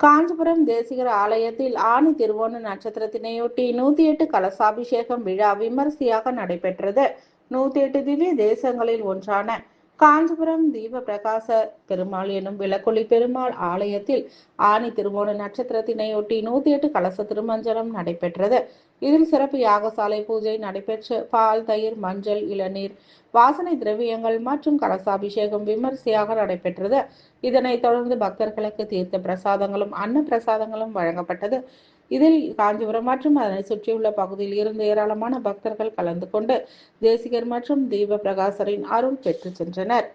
காஞ்சிபுரம் தேசிகர் ஆலயத்தில் ஆனி திருவோண நட்சத்திரத்தினையொட்டி 108 கலசாபிஷேகம் விழா விமரிசையாக நடைபெற்றது. 108 திவ்ய தேசங்களில் ஒன்றான காஞ்சிபுரம் தீப பிரகாச பெருமாள் எனும் விளக்கொளி பெருமாள் ஆலயத்தில் ஆனி திருவோண நட்சத்திரத்தினையொட்டி 108 கலச திருமஞ்சனம் நடைபெற்றது. இதில் சிறப்பு யாகசாலை பூஜை நடைபெற்று பால், தயிர், மஞ்சள், இளநீர், வாசனை திரவியங்கள் மற்றும் கலசாபிஷேகம் விமரிசையாக நடைபெற்றது. இதனைத் தொடர்ந்து பக்தர்களுக்கு தீர்த்த பிரசாதங்களும் அன்ன பிரசாதங்களும் வழங்கப்பட்டது. இதில் காஞ்சிபுரம் மற்றும் அதனை சுற்றியுள்ள பகுதியில் இருந்து ஏராளமான பக்தர்கள் கலந்து கொண்டு தேசிகர் மற்றும் தீப பிரகாசரின் அருள் பெற்று சென்றனர்.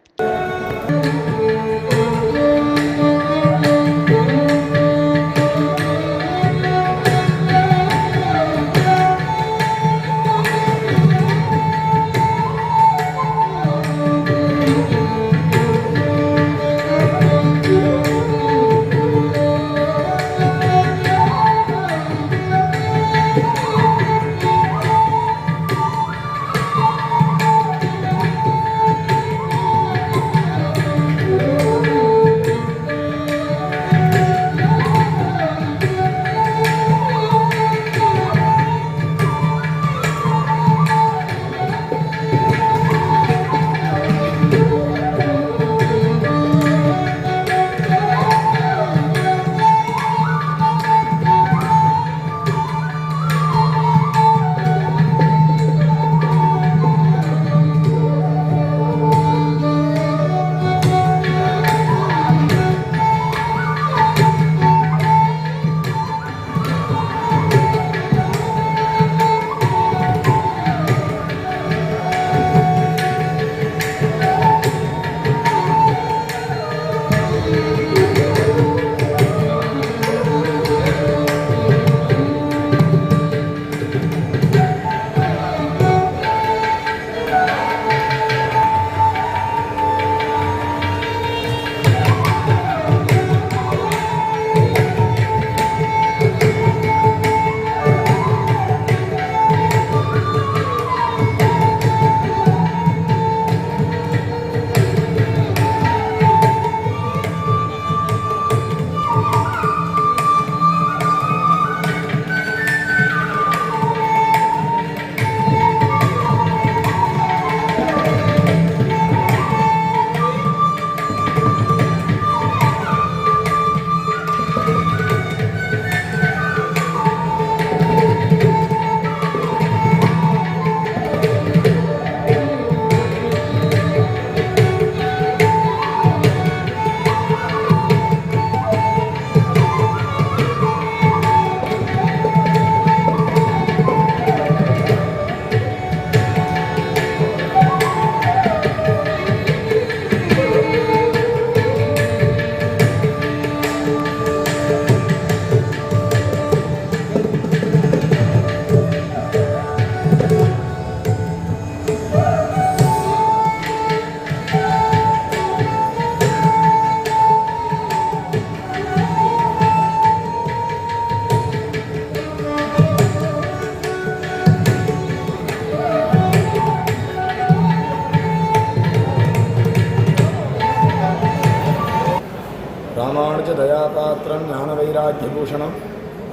रामानुज दयापात्रं ज्ञानवैराग्यभूषणं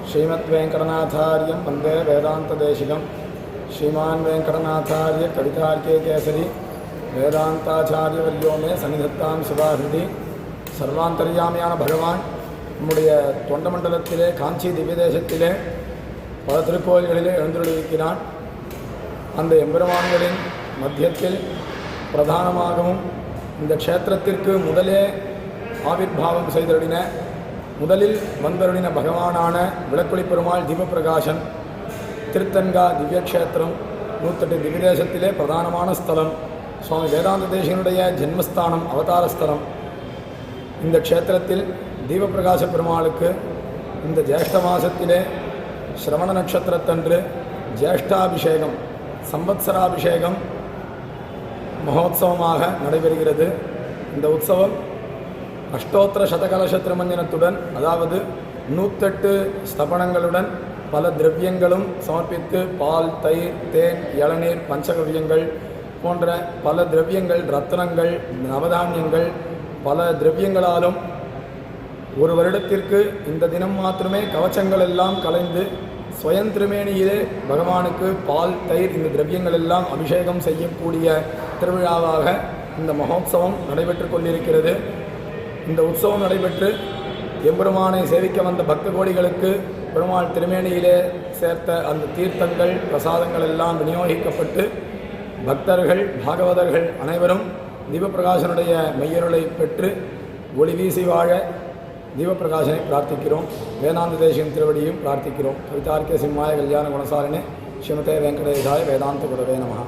श्रीमद्वेंकटनाथार्यं वन्दे वेदान्तदेशिकं श्रीमान् वेंकटनाथार्य कवितार्के केसरी वेदांताचार्यवर्यो मे सन्निधत्तां सुभाहृदि सर्वान्तर्यामिயான भगवान நம்முடைய தொண்டமண்டலத்திலே காஞ்சி திவ்யதேசத்திலே பல திருக்கோயில்களிலே எழுந்தருளியிருக்கிறான். அந்த எம்பெருமான்களின் மத்தியத்தில் பிரதானமாகவும் இந்த க்ஷேத்திரத்திற்கு முதலே ஆவிர்பாவம் செய்தருளின முதலில் வந்தருளின பகவானான விளக்கொளி பெருமாள் தீபப்பிரகாசன் திருத்தன்கா திவ்யக்ஷேத்திரம் 108 திவ்யதேசத்திலே பிரதானமான ஸ்தலம். சுவாமி வேதாந்த தேசிகனுடைய ஜென்மஸ்தானம், அவதாரஸ்தலம். இந்த க்ஷேத்திரத்தில் தீபப்பிரகாச பெருமாளுக்கு இந்த ஜேஷ்ட மாசத்திலே ஸ்ரவண நட்சத்திரத்தன்று ஜேஷ்டாபிஷேகம், சம்பத்சராபிஷேகம் மகோத்சவமாக நடைபெறுகிறது. இந்த உற்சவம் அஷ்டோத்திர சதகலச திருமஞ்சனத்துடன், அதாவது 108 ஸ்தபனங்களுடன் பல திரவியங்களும் சமர்ப்பித்து பால், தயிர், தேன், இளநீர், பஞ்சகவ்யங்கள் போன்ற பல திரவியங்கள், ரத்னங்கள், நவதானியங்கள் பல திரவியங்களாலும் ஒரு வருடத்திற்கு இந்த தினம் மாத்திரமே கவச்சங்கள் எல்லாம் கலைந்து ஸ்வயம் திருமேனியிலே பகவானுக்கு பால் தயிர் இந்த திரவியங்கள் எல்லாம் அபிஷேகம் செய்யக்கூடிய திருவிழாவாக இந்த மகோத்சவம் நடைபெற்று கொண்டிருக்கிறது. இந்த உற்சவம் நடைபெற்று எம்பெருமானை சேவிக்க வந்த பக்த கோடிகளுக்கு பெருமாள் திருமேனியிலே சேர்த்த அந்த தீர்த்தங்கள் பிரசாதங்கள் எல்லாம் விநியோகிக்கப்பட்டு பக்தர்கள் பாகவதர்கள் அனைவரும் தீபப்பிரகாசனுடைய மெய்யருளை பெற்று ஒளி வீசி வாழ தீபப்பிரகாசனை பிரார்த்திக்கிறோம். வேதாந்த தேசியம் திருவடியும் பிரார்த்திக்கிறோம். கவிதார்க்கிய சிம்மாய கல்யாண குணசாலினே ஸ்ரீமதே வெங்கடேசாய வேதாந்த குரவே நமஹ.